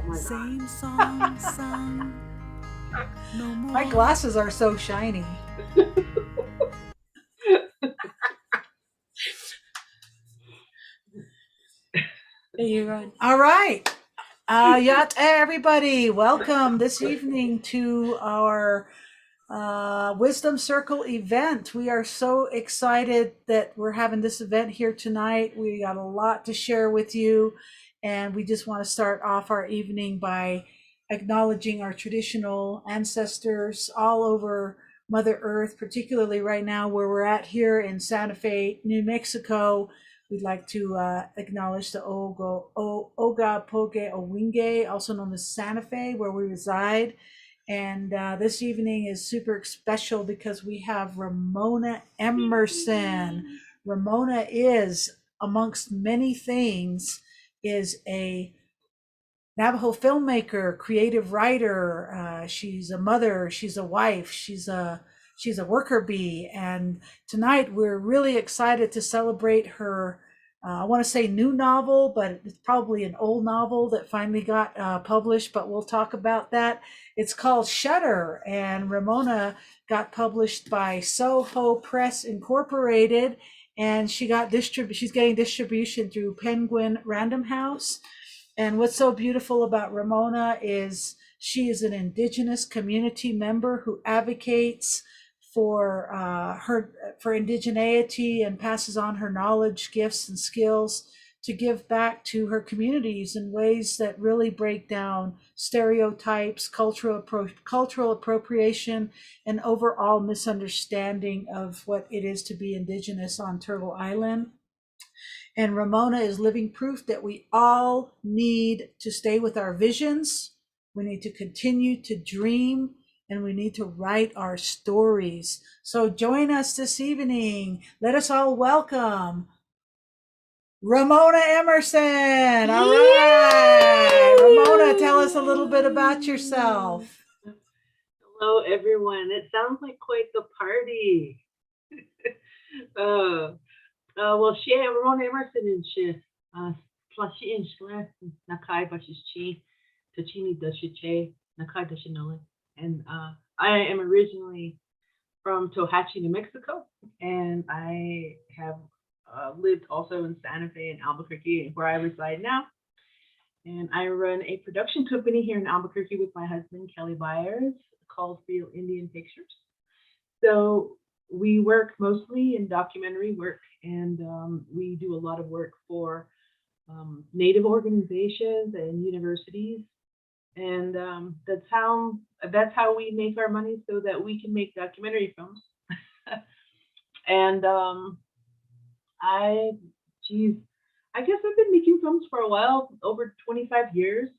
my God. Same song sung no My more. glasses are so shiny. There you run. All right. Yat everybody. Welcome this evening to our Wisdom Circle event. We are so excited that we're having this event here tonight. We got a lot to share with you, and we just want to start off our evening by acknowledging our traditional ancestors all over Mother Earth, particularly right now where we're at here in Santa Fe, New Mexico. We'd like to acknowledge the Oga Poge Owinge, also known as Santa Fe, where we reside. And this evening is super special because we have Ramona Emerson. Ramona is, amongst many things, is a Navajo filmmaker, creative writer. She's a mother. She's a wife. She's a worker bee. And tonight we're really excited to celebrate her. I want to say new novel, but it's probably an old novel that finally got published. But we'll talk about that. It's called Shutter, and Ramona got published by Soho Press Incorporated, and she's getting distribution through Penguin Random House. And what's so beautiful about Ramona is she is an Indigenous community member who advocates for for indigeneity and passes on her knowledge, gifts, and skills to give back to her communities in ways that really break down stereotypes, cultural appropriation, and overall misunderstanding of what it is to be Indigenous on Turtle Island. And Ramona is living proof that we all need to stay with our visions. We need to continue to dream, and we need to write our stories. So join us this evening. Let us all welcome Ramona Emerson. All right. Ramona, tell us a little bit about yourself. Hello, everyone. It sounds like quite the party. Well, she Ramona Emerson and she plashi in shkle nakai bashichi tachini dashiche nakai dashinole. And I am originally from Tohatchi, New Mexico, and I have lived also in Santa Fe and Albuquerque, where I reside now. And I run a production company here in Albuquerque with my husband, Kelly Byers, called Real Indian Pictures. So we work mostly in documentary work, and we do a lot of work for Native organizations and universities. And that's how we make our money so that we can make documentary films. And I, geez, I guess I've been making films for a while, over 25 years.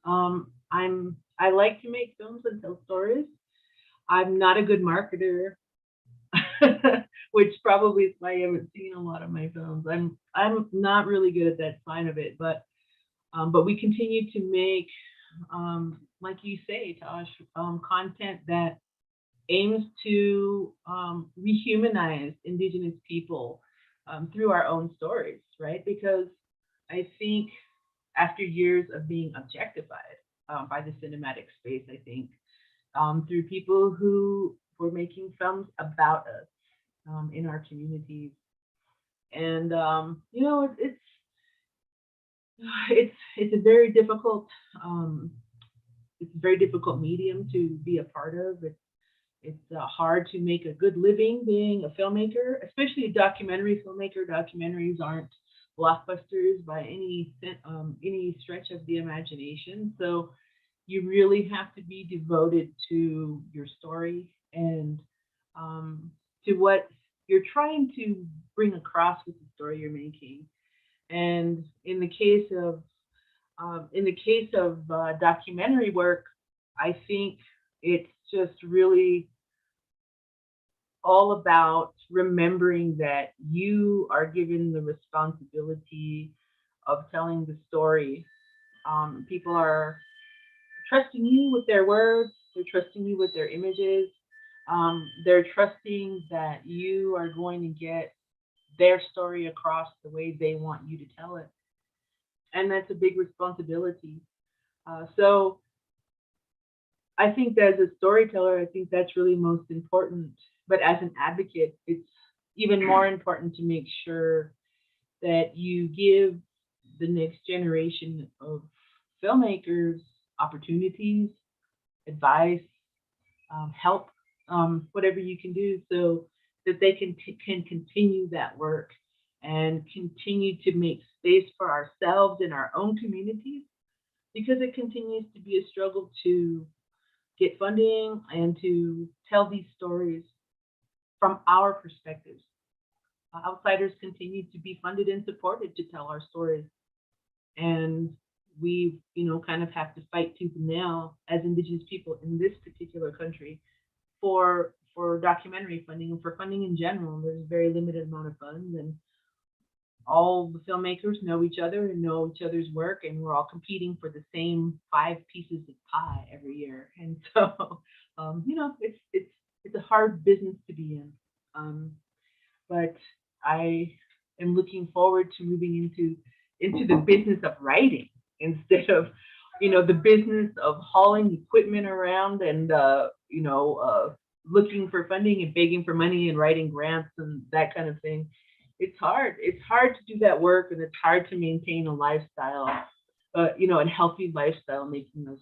I like to make films and tell stories. I'm not a good marketer, which probably is why you haven't seen a lot of my films. I'm not really good at that side of it, but we continue to make, like you say, Tosh, content that aims to rehumanize Indigenous people through our own stories, right? Because I think after years of being objectified by the cinematic space, I think through people who were making films about us in our communities, and it's a very difficult medium to be a part of. It's hard to make a good living being a filmmaker, especially a documentary filmmaker. Documentaries aren't blockbusters by any stretch of the imagination. So you really have to be devoted to your story and to what you're trying to bring across with the story you're making. And in the case of documentary work, I think it's just really all about remembering that you are given the responsibility of telling the story. People are trusting you with their words, they're trusting you with their images, they're trusting that you are going to get their story across the way they want you to tell it. And that's a big responsibility. So I think that as a storyteller, I think that's really most important. But as an advocate, it's even more important to make sure that you give the next generation of filmmakers opportunities, advice, help, whatever you can do, so that they can continue that work and continue to make space for ourselves in our own communities, because it continues to be a struggle to get funding and to tell these stories from our perspectives. Outsiders continue to be funded and supported to tell our stories, and we, kind of have to fight tooth and nail as Indigenous people in this particular country for documentary funding and for funding in general. There's a very limited amount of funds, and all the filmmakers know each other and know each other's work, and we're all competing for the same 5 pieces of pie every year. And so, it's a hard business to be in. But I am looking forward to moving into the business of writing instead of, the business of hauling equipment around and looking for funding and begging for money and writing grants and that kind of thing. It's hard. It's hard to do that work, and it's hard to maintain a lifestyle, a healthy lifestyle, making those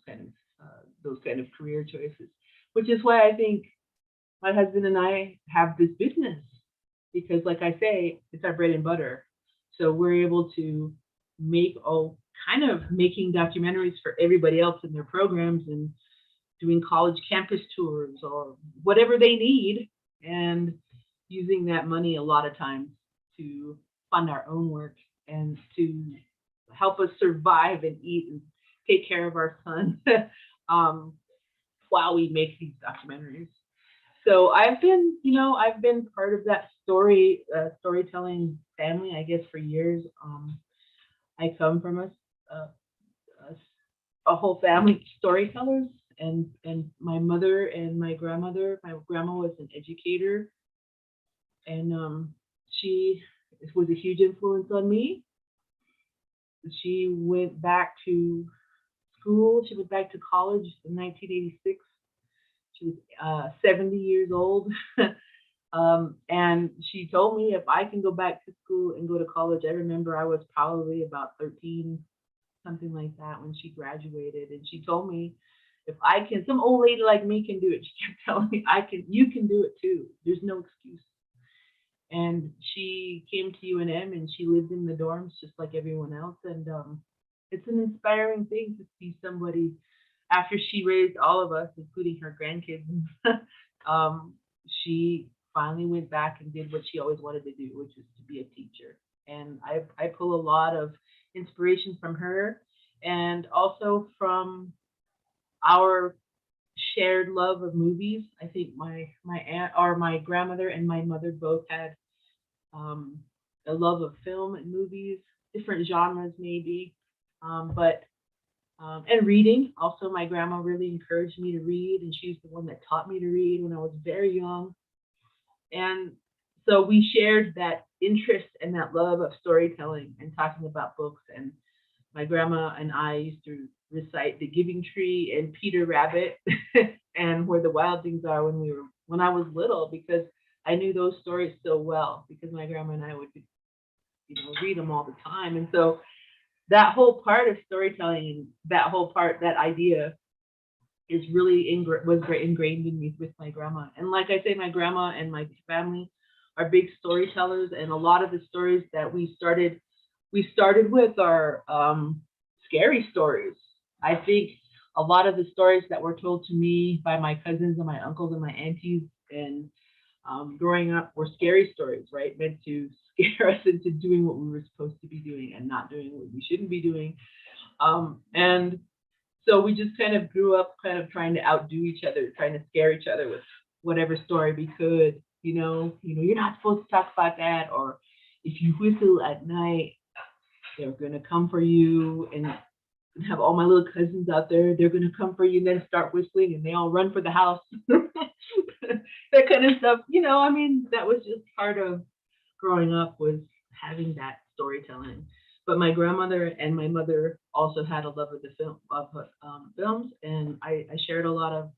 kind of career choices. Which is why I think my husband and I have this business, because, like I say, it's our bread and butter. So we're able to making documentaries for everybody else in their programs and doing college campus tours or whatever they need, and using that money a lot of times to fund our own work and to help us survive and eat and take care of our son while we make these documentaries. So I've been part of that storytelling family, I guess, for years. I come from a whole family of storytellers, and my mother and my grandmother. My grandma was an educator, and she was a huge influence on me. She went back to school. She went back to college in 1986. She was 70 years old. And she told me if I can go back to school and go to college. I remember I was probably about 13, something like that, when she graduated. And she told me, if I can, some old lady like me can do it. She kept telling me, you can do it too. There's no excuse. And she came to UNM and she lived in the dorms just like everyone else. And it's an inspiring thing to see somebody, after she raised all of us, including her grandkids, she finally went back and did what she always wanted to do, which is to be a teacher. And I pull a lot of inspiration from her, and also from our shared love of movies. I think my aunt, or my grandmother, and my mother both had a love of film and movies, different genres maybe, but and reading. Also, my grandma really encouraged me to read, and she's the one that taught me to read when I was very young. And so we shared that interest and that love of storytelling and talking about books. And my grandma and I used to recite The Giving Tree and Peter Rabbit and Where the Wild Things Are when I was little, because I knew those stories so well, because my grandma and I would read them all the time. And so that whole part of storytelling, and that idea is really ingrained in me with my grandma. And like I say, my grandma and my family are big storytellers, and a lot of the stories that we started with are scary stories. I think a lot of the stories that were told to me by my cousins and my uncles and my aunties and growing up were scary stories, right? Meant to scare us into doing what we were supposed to be doing and not doing what we shouldn't be doing. And so we just kind of grew up kind of trying to outdo each other, trying to scare each other with whatever story we could. You're not supposed to talk about that, or if you whistle at night, they're gonna come for you. And have all my little cousins out there, they're gonna come for you, and then start whistling, and they all run for the house. That kind of stuff. That was just part of growing up, was having that storytelling. But my grandmother and my mother also had a love of the films, and I shared a lot of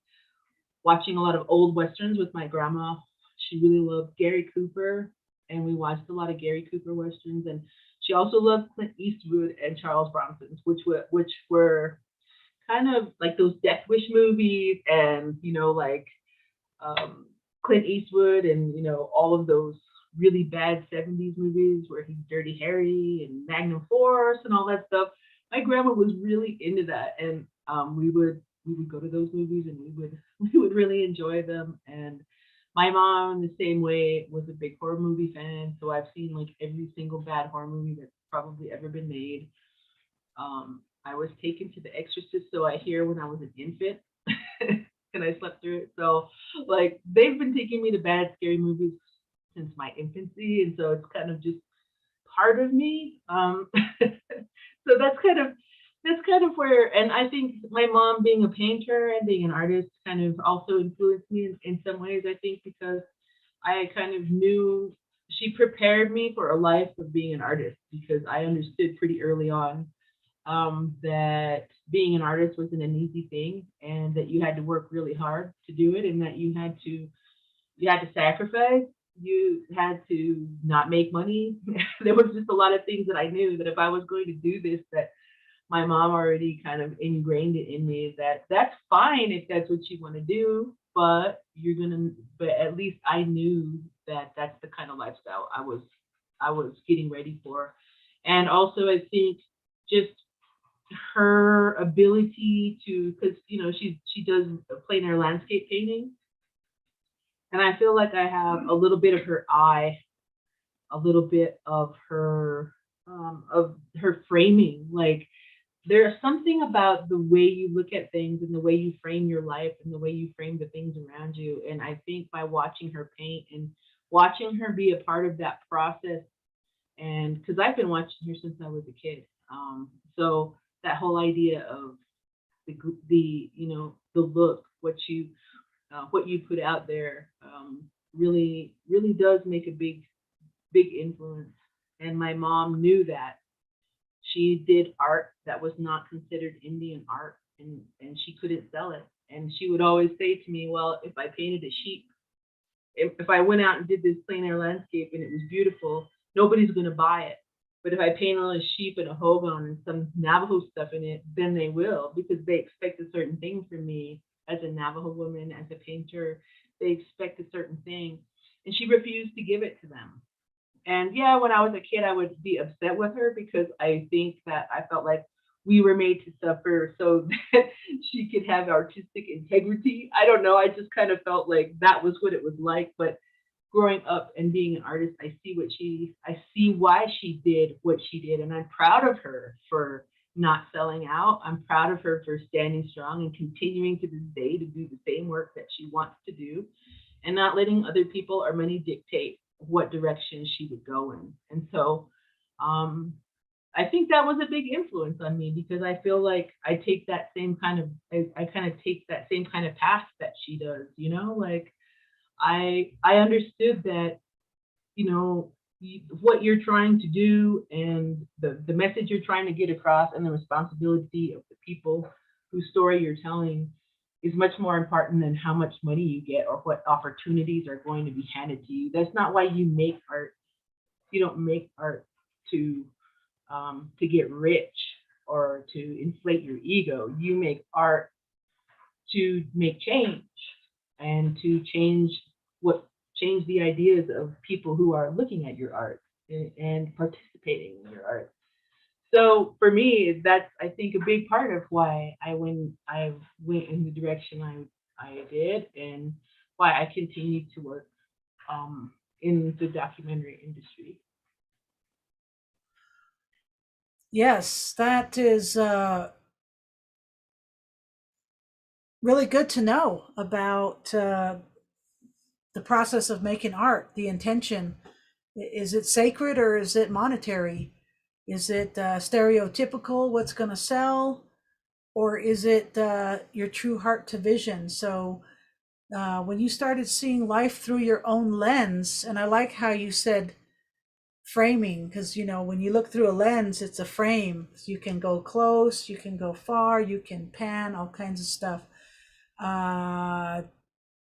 watching a lot of old westerns with my grandma. She really loved Gary Cooper, and we watched a lot of Gary Cooper westerns. And she also loved Clint Eastwood and Charles Bronson's, which were kind of like those Death Wish movies, and like um, Clint Eastwood, and all of those really bad '70s movies where he's Dirty Harry and Magnum Force and all that stuff. My grandma was really into that, and we would go to those movies, and we would really enjoy them. And my mom, the same way, was a big horror movie fan, so I've seen like every single bad horror movie that's probably ever been made. I was taken to The Exorcist, so I hear, when I was an infant, and I slept through it. So, like, they've been taking me to bad, scary movies since my infancy, and so it's kind of just part of me. So that's kind of where, and I think my mom being a painter and being an artist kind of also influenced me in some ways. I think because I kind of knew she prepared me for a life of being an artist, because I understood pretty early on that being an artist wasn't an easy thing, and that you had to work really hard to do it, and that you had to sacrifice. You had to not make money. There was just a lot of things that I knew that if I was going to do this, that my mom already kind of ingrained it in me, that that's fine if that's what you want to do, but at least I knew that that's the kind of lifestyle I was getting ready for. And also, I think just her ability to, because she does plein air landscape painting, and I feel like I have a little bit of her eye, a little bit of her framing. Like, there's something about the way you look at things, and the way you frame your life, and the way you frame the things around you. And I think by watching her paint and watching her be a part of that process, and because I've been watching her since I was a kid, so that whole idea of the look, what you put out there, really really does make a big influence. And my mom knew that. She did art that was not considered Indian art, and she couldn't sell it. And she would always say to me, well, if I painted a sheep, if I went out and did this plein air landscape and it was beautiful, nobody's going to buy it. But if I paint on a sheep and a hogan and some Navajo stuff in it, then they will, because they expect a certain thing from me as a Navajo woman, as a painter. They expect a certain thing. And she refused to give it to them. And yeah, when I was a kid, I would be upset with her, because I think that I felt like we were made to suffer so that she could have artistic integrity. I don't know. I just kind of felt like that was what it was like. But growing up and being an artist, I see why she did what she did. And I'm proud of her for not selling out. I'm proud of her for standing strong and continuing to this day to do the same work that she wants to do, and not letting other people or money dictate what direction she would go in. And so I think that was a big influence on me, because I feel like I take that same kind of I kind of take that same kind of path that she does, like I understood that, what you're trying to do, and the message you're trying to get across, and the responsibility of the people whose story you're telling is much more important than how much money you get or what opportunities are going to be handed to you. That's not why you make art. You don't make art to get rich or to inflate your ego. You make art to make change, and to change the ideas of people who are looking at your art and participating in your art. So for me, that's, I think, a big part of why I went in the direction I did, and why I continue to work in the documentary industry. Yes, that is really good to know about the process of making art, the intention. Is it sacred or is it monetary? Is it stereotypical, what's going to sell? Or is it your true heart to vision? So when you started seeing life through your own lens, and I like how you said framing, because when you look through a lens, it's a frame. You can go close, you can go far, you can pan, all kinds of stuff.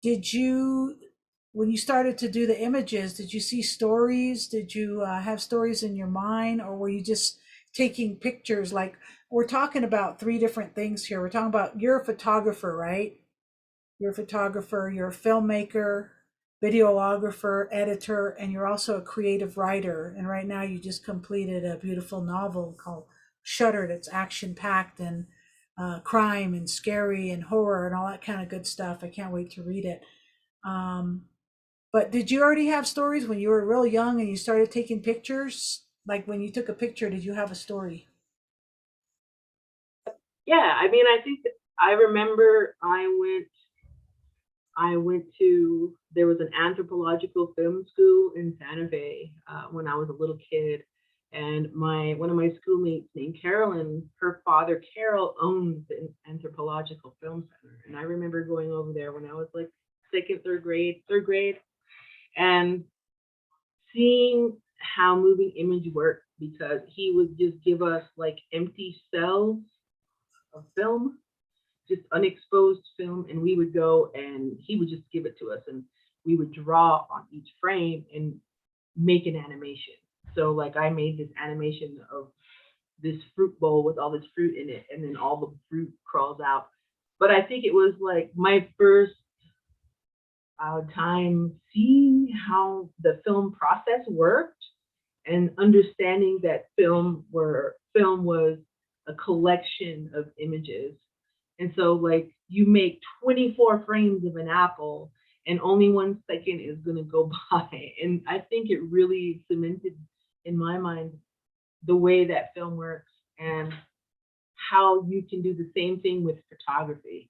Did you, when you started to do the images, did you see stories? Did you have stories in your mind, or were you just taking pictures? Like, we're talking about three different things here. We're talking about, you're a photographer, right? You're a photographer, you're a filmmaker, videographer, editor, and you're also a creative writer. And right now you just completed a beautiful novel called Shuttered. It's action packed and crime and scary and horror and all that kind of good stuff. I can't wait to read it. Um, but did you already have stories when you were real young and you started taking pictures? Like, when you took a picture, did you have a story? Yeah, I mean, I think I remember I went to, there was an anthropological film school in Santa Fe when I was a little kid. And one of my schoolmates named Carolyn, her father Carol owns the anthropological film center. And I remember going over there when I was like second, third grade, and seeing how moving image worked, because he would just give us like empty cells of film, just unexposed film, and we would go and he would just give it to us, and we would draw on each frame and make an animation. So like I made this animation of this fruit bowl with all this fruit in it, and then all the fruit crawls out. But I think it was like my first time seeing how the film process worked, and understanding that film was a collection of images. And so like you make 24 frames of an apple and only 1 second is going to go by. And I think it really cemented in my mind the way that film works, and how you can do the same thing with photography.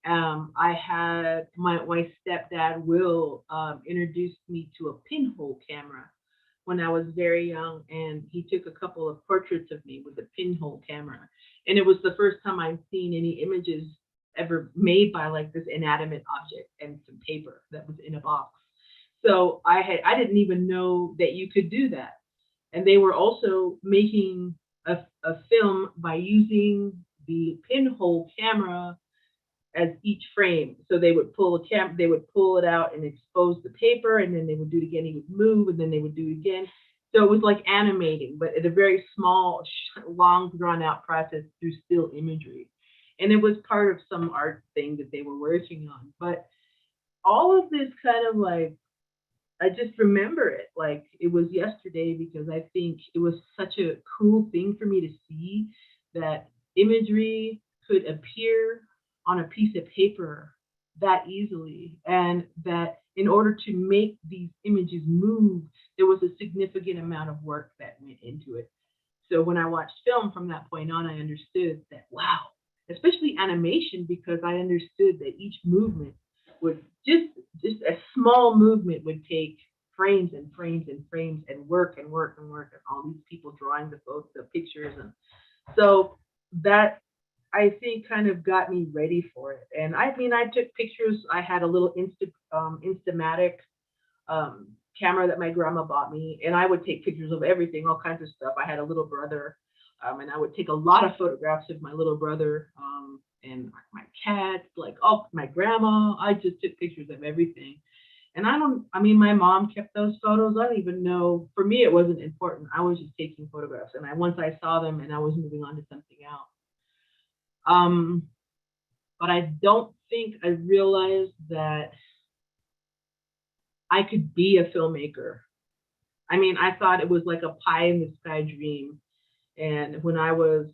I had my stepdad Will introduced me to a pinhole camera when I was very young, and he took a couple of portraits of me with a pinhole camera. And it was the first time I'd seen any images ever made by like this inanimate object and some paper that was in a box. So I didn't even know that you could do that. And they were also making a film by using the pinhole camera as each frame. So they would they would pull it out and expose the paper, and then they would do it again. He would move, and then they would do it again. So it was like animating, but at a very small, long, drawn out process through still imagery. And it was part of some art thing that they were working on. But all of this kind of like, I just remember it like it was yesterday, because I think it was such a cool thing for me to see that imagery could appear on a piece of paper that easily, and that in order to make these images move, there was a significant amount of work that went into it. So when I watched film from that point on, I understood that, wow, especially animation, because I understood that each movement would just a small movement would take frames and frames and frames, and work and work and work, and all these people drawing the pictures. And so that, I think, kind of got me ready for it. And I mean, I took pictures. I had a little Instamatic camera that my grandma bought me, and I would take pictures of everything, all kinds of stuff. I had a little brother, and I would take a lot of photographs of my little brother, and my cat, like, oh, my grandma. I just took pictures of everything. And I mean, my mom kept those photos. I don't even know. For me, it wasn't important. I was just taking photographs. And once I saw them, and I was moving on to something else. But I don't think I realized that I could be a filmmaker. I mean, I thought it was like a pie in the sky dream. And when I was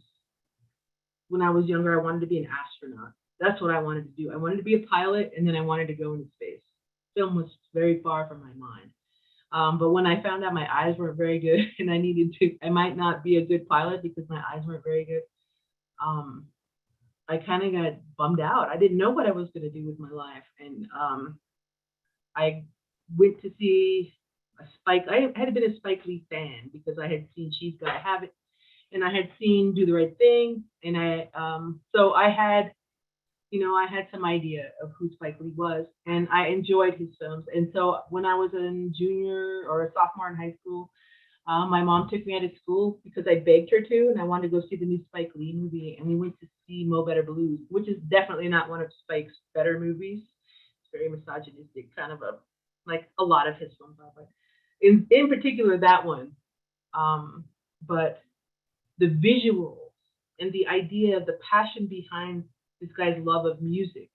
younger, I wanted to be an astronaut. That's what I wanted to do. I wanted to be a pilot, and then I wanted to go into space. Film was very far from my mind. But when I found out my eyes weren't very good, and I might not be a good pilot because my eyes weren't very good, I kind of got bummed out. I didn't know what I was going to do with my life. And I went to see I had been a Spike Lee fan because I had seen She's Gotta Have It, and I had seen Do the Right Thing. And so I had some idea of who Spike Lee was, and I enjoyed his films. And so when I was a junior or a sophomore in high school, My mom took me out of school because I begged her to, and I wanted to go see the new Spike Lee movie, and we went to see Mo Better Blues, which is definitely not one of Spike's better movies. It's very misogynistic, kind of like a lot of his films are, but in particular that one. Um, but the visuals and the idea, the passion behind this guy's love of music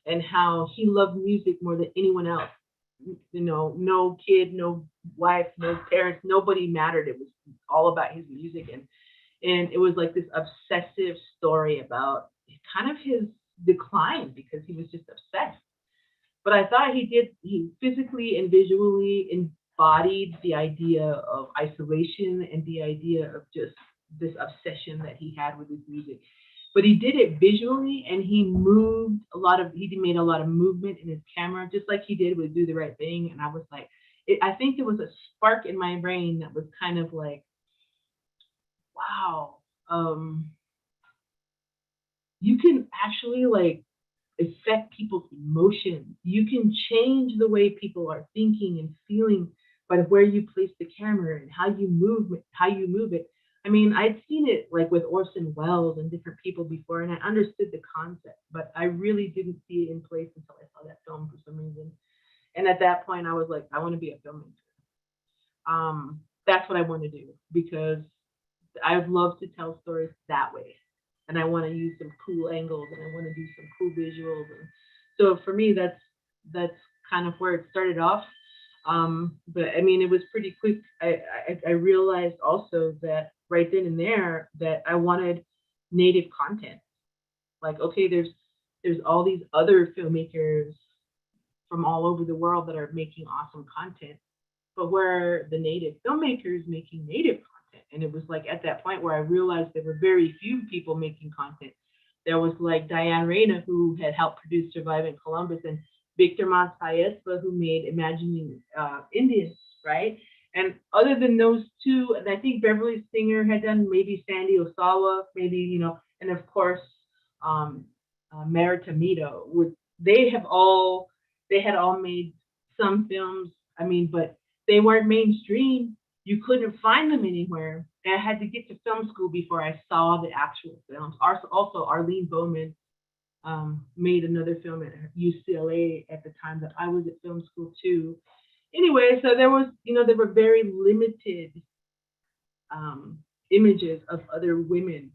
and how he loved music more than anyone else. You know, no kid, no wife, no parents, nobody mattered. It was all about his music, and it was like this obsessive story about kind of his decline because he was just obsessed. But I thought he physically and visually embodied the idea of isolation and the idea of just this obsession that he had with his music. But he did it visually, and he made a lot of movement in his camera, just like he did with Do the Right Thing. And I was like, I think there was a spark in my brain that was kind of like, wow, you can actually like affect people's emotions. You can change the way people are thinking and feeling by where you place the camera and how you move it. I mean, I'd seen it like with Orson Welles and different people before, and I understood the concept, but I really didn't see it in place until I saw that film for some reason. And at that point, I was like, I want to be a filmmaker. That's what I want to do because I love to tell stories that way, and I want to use some cool angles, and I want to do some cool visuals. And so for me, that's kind of where it started off. But I mean, it was pretty quick. I realized also that right then and there that I wanted native content. Like, okay, there's all these other filmmakers from all over the world that are making awesome content, but where are the native filmmakers making native content? And it was like at that point where I realized there were very few people making content. There was like Diane Reina, who had helped produce Surviving Columbus, and Victor Montaespa, who made Imagining Indians, right? And other than those two, and I think Beverly Singer had done maybe Sandy Osawa, maybe, and of course, um, Merita Mito. They had all made some films. I mean, but they weren't mainstream. You couldn't find them anywhere. And I had to get to film school before I saw the actual films. Also, Arlene Bowman made another film at UCLA at the time that I was at film school too. Anyway, so there were very limited images of other women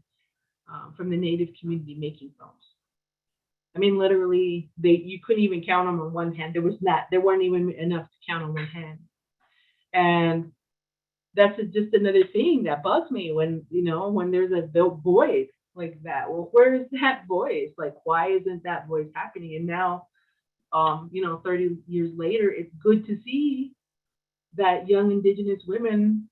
from the Native community making films. I mean, literally, you couldn't even count them on one hand. There weren't even enough to count on one hand. And that's just another thing that bugs me when there's a void like that. Well, where is that voice? Like, why isn't that voice happening? And now, 30 years later, it's good to see that young Indigenous women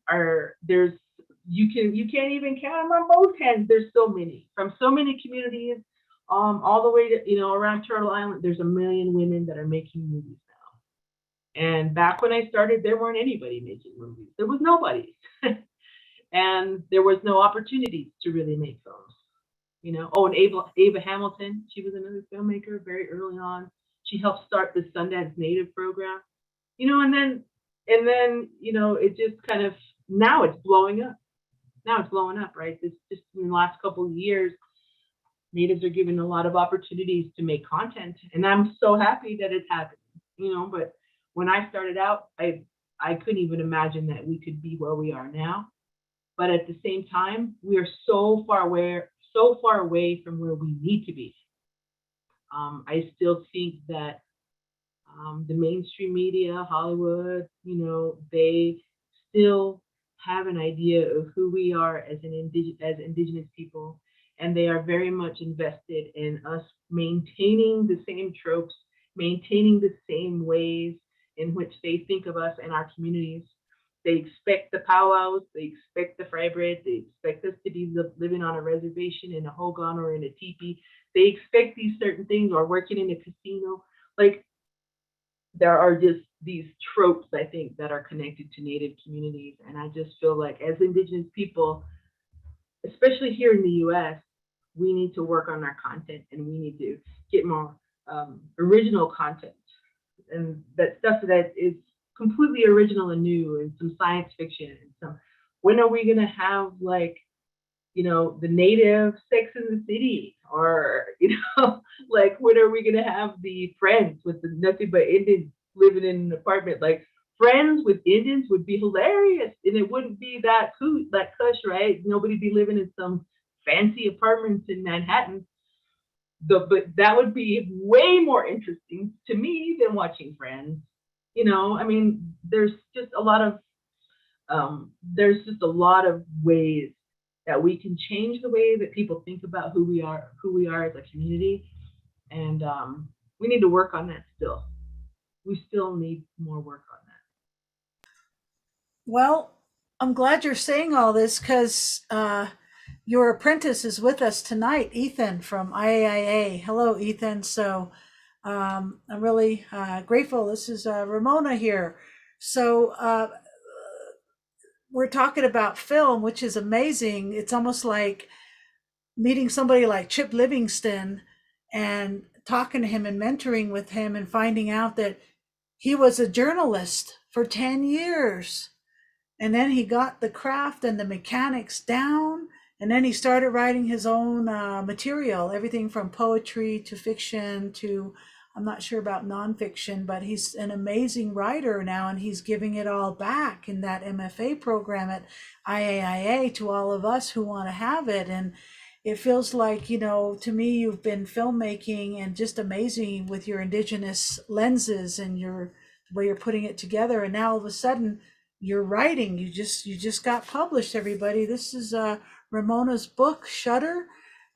you can't even count them on both hands. There's so many from so many communities, all the way to around Turtle Island. There's a million women that are making movies now. And back when I started, there weren't anybody making movies. There was nobody, and there was no opportunities to really make films. Oh, and Ava Hamilton, she was another filmmaker very early on. She helped start the Sundance Native program. And then it just kind of now it's blowing up. Now it's blowing up, right? It's just in the last couple of years, Natives are given a lot of opportunities to make content, and I'm so happy that it's happening. But when I started out, I couldn't even imagine that we could be where we are now. But at the same time, we are so far away from where we need to be. I still think that the mainstream media, Hollywood, they still have an idea of who we are as Indigenous people, and they are very much invested in us maintaining the same tropes, maintaining the same ways in which they think of us and our communities. They expect the powwows, they expect the fry bread, they expect us to be living on a reservation in a hogan or in a teepee. They expect these certain things, or working in a casino. Like, there are just these tropes, I think, that are connected to Native communities. And I just feel like as Indigenous people, especially here in the US, we need to work on our content, and we need to get more original content, and that stuff that is completely original and new, and some science fiction and some When are we gonna have like, the native Sex in the City, or like when are we gonna have the Friends with the nothing but Indians living in an apartment? Like Friends with Indians would be hilarious, and it wouldn't be that cush, right? Nobody'd be living in some fancy apartments in Manhattan. But that would be way more interesting to me than watching Friends. I mean, there's just a lot of ways that we can change the way that people think about who we are as a community, and we need to work on that still. We still need more work on Well, I'm glad you're saying all this because your apprentice is with us tonight, Ethan from IAIA. Hello, Ethan. So I'm really grateful. This is Ramona here. So we're talking about film, which is amazing. It's almost like meeting somebody like Chip Livingston and talking to him and mentoring with him and finding out that he was a journalist for 10 years. And then he got the craft and the mechanics down. And then he started writing his own material, everything from poetry to fiction to, I'm not sure about nonfiction, but he's an amazing writer now, and he's giving it all back in that MFA program at IAIA to all of us who want to have it. And it feels like, to me, you've been filmmaking and just amazing with your Indigenous lenses and your the way you're putting it together. And now all of a sudden, you're writing. You just got published, everybody. This is Ramona's book, Shutter,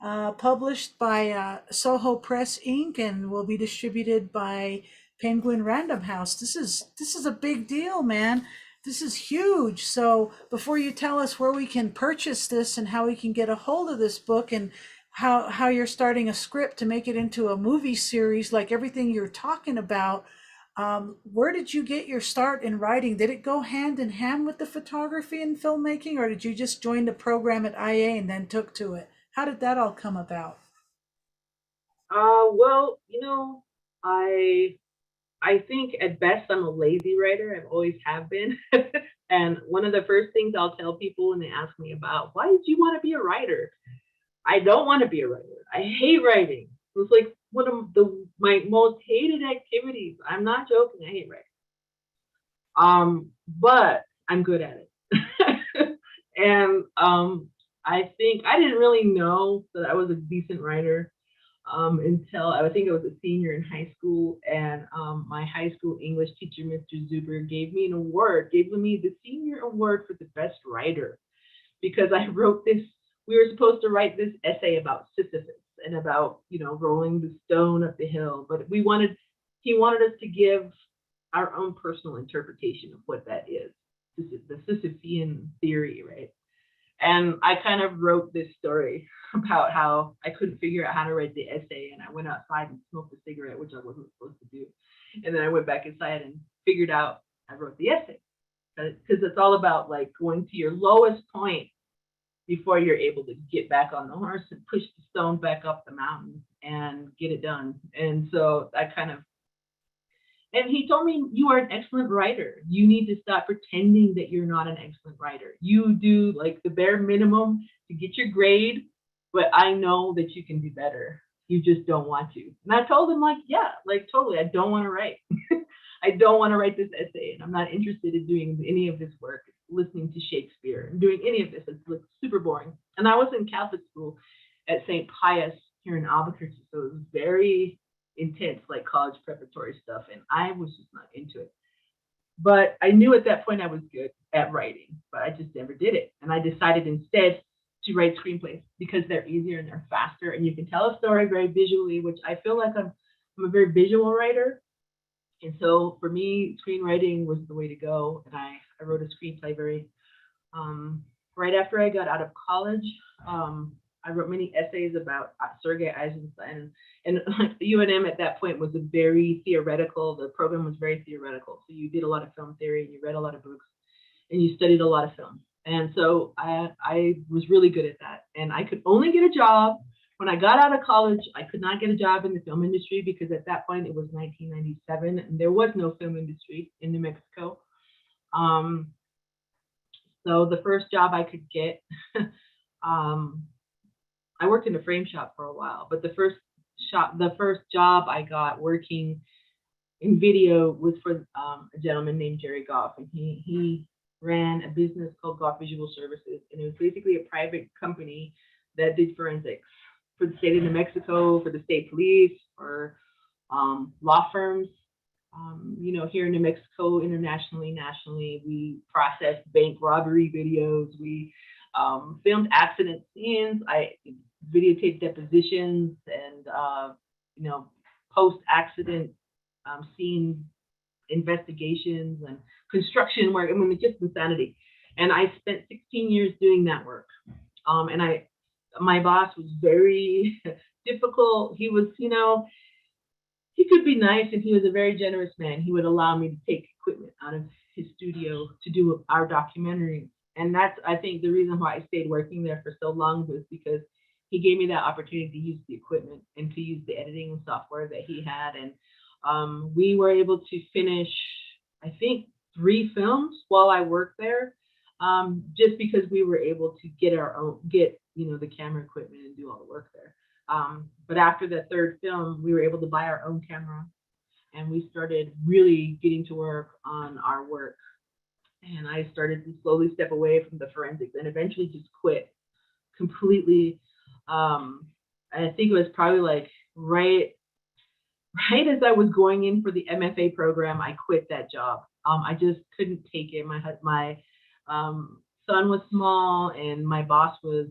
published by Soho Press Inc. and will be distributed by Penguin Random House. This is a big deal, man. This is huge. So before you tell us where we can purchase this and how we can get a hold of this book, and how you're starting a script to make it into a movie series, like everything you're talking about, where did you get your start in writing? Did it go hand in hand with the photography and filmmaking, or did you just join the program at IA and then took to it? How did that all come about? Well, I think at best I'm a lazy writer. I've always have been. And one of the first things I'll tell people when they ask me about why did you want to be a writer? I don't want to be a writer. I hate writing. It was like one of my most hated activities. I'm not joking. I hate writing. But I'm good at it. And I think I didn't really know that I was a decent writer until I think I was a senior in high school, and my high school English teacher, Mr. Zuber, gave me the senior award for the best writer, because I wrote this. We were supposed to write this essay about Sisyphus and about rolling the stone up the hill, but he wanted us to give our own personal interpretation of what that is, the Sisyphean theory, right? And I kind of wrote this story about how I couldn't figure out how to write the essay, and I went outside and smoked a cigarette, which I wasn't supposed to do. And then I went back inside and figured out I wrote the essay, because it's all about like going to your lowest point before you're able to get back on the horse and push the stone back up the mountain and get it done. And so and he told me, you are an excellent writer. You need to stop pretending that you're not an excellent writer. You do like the bare minimum to get your grade, but I know that you can do better. You just don't want to. And I told him, like, yeah, like totally, I don't want to write. I don't want to write this essay, and I'm not interested in doing any of this work, listening to Shakespeare and doing any of this. It's like super boring. And I was in Catholic school at St. Pius here in Albuquerque, so it was very intense, like college preparatory stuff, and I was just not into it. But I knew at that point I was good at writing, but I just never did it. And I decided instead to write screenplays, because they're easier and they're faster, and you can tell a story very visually, which I feel like I'm a very visual writer. And so for me, screenwriting was the way to go. And I wrote a screenplay right after I got out of college. I wrote many essays about Sergei Eisenstein, and the UNM at that point was the program was very theoretical. So you did a lot of film theory, and you read a lot of books, and you studied a lot of film. And so I was really good at that. And I could only get a job. When I got out of college, I could not get a job in the film industry, because at that point it was 1997 and there was no film industry in New Mexico. So the first job I could get, I worked in a frame shop for a while, but the first job I got working in video was for a gentleman named Jerry Goff, and he ran a business called Goff Visual Services, and it was basically a private company that did forensics for the state of New Mexico, for the state police, for law firms. Here in New Mexico, internationally, nationally, we processed bank robbery videos. We filmed accident scenes. I videotaped depositions and, post-accident scene investigations and construction work. I mean, it's just insanity. And I spent 16 years doing that work. And my boss was very difficult. He was, he could be nice, and he was a very generous man. He would allow me to take equipment out of his studio to do our documentary. And that's, I think, the reason why I stayed working there for so long, was because he gave me that opportunity to use the equipment and to use the editing software that he had. And we were able to finish, I think, 3 films while I worked there, just because we were able to get the camera equipment and do all the work there. But after the 3rd film, we were able to buy our own camera, and we started really getting to work on our work. And I started to slowly step away from the forensics and eventually just quit completely. I think it was probably like right as I was going in for the MFA program, I quit that job. I just couldn't take it. My son was small, and my boss was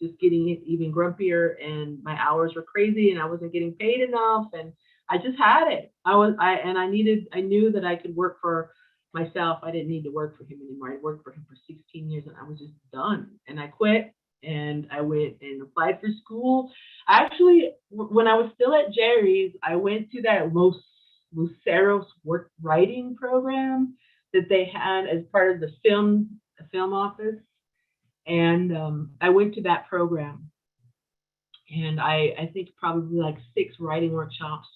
just getting even grumpier, and my hours were crazy, and I wasn't getting paid enough, and I just had it. I knew that I could work for myself. I didn't need to work for him anymore. I worked for him for 16 years, and I was just done. And I quit, and I went and applied for school. Actually, when I was still at Jerry's, I went to that Luceros work writing program that they had as part of the film office. And I went to that program, and I think probably like 6 writing workshops